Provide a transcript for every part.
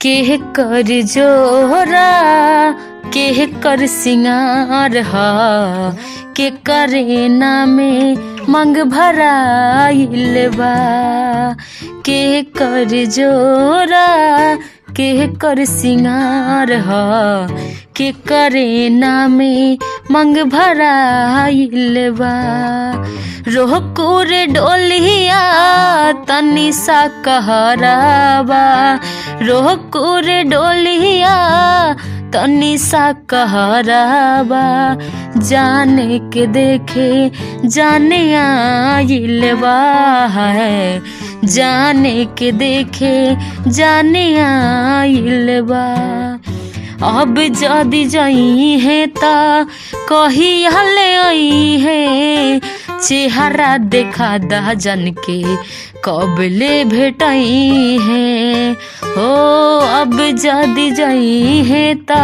केह कर जोरा केह कर सिंगार हा के करे नामे मंग भराइल बा। केह कर जोरा केह कर सिंगार हा के करे नामे मंग भराइल बा। रोहकुर डोलिया तनी सा कहराबा। रोहकुर डोलिया तनी सा कहराबा। जाने के देखे जाने आइल बा है। जाने के देखे जाने आइल बा। अब जदी जाई है ता कही हले आई है। चेहरा देखा दा जन के कबले भेटाई है। हो अब जदी जाई है ता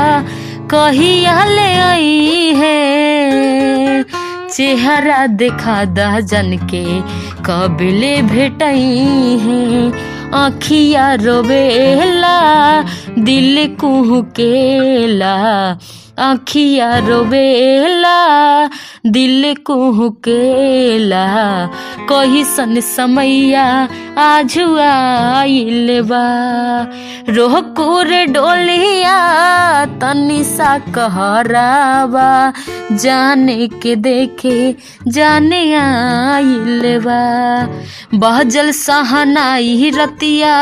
कही हले आई है। चेहरा देखा दा जन के कबले भेटाई है। आँखिया रोवेला दिल कुहकेला। आँखिया रोवेला दिल कुहकेला। कही सन समैया आजू आइल बा। रोहकुर डोलिया तनी सा कहराबा। जाने के देखे जाने आइल बा। बहजल सहनाई रतिया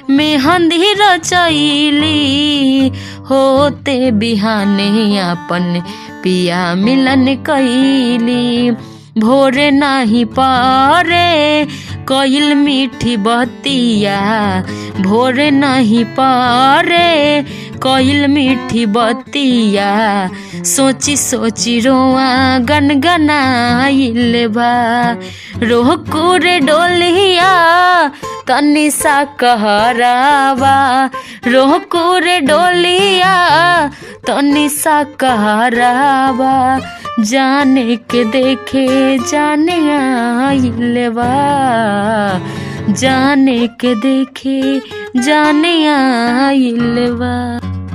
मेहंदी रचैली। होते बिहाने अपन पिया मिलन कैली। भोरे नाही पारे कइल मीठी बतिया। भोरे नाही पारे कइल मीठी बतिया। सोची सोची रोआ गनगनाइल बा। रोहकुर डोलिया तनी सा कहराबा। रोहकुर डोलिया तनी सा कहराबा। जाने के देखे जाने आइल बा। जाने के देखे जाने आइल बा।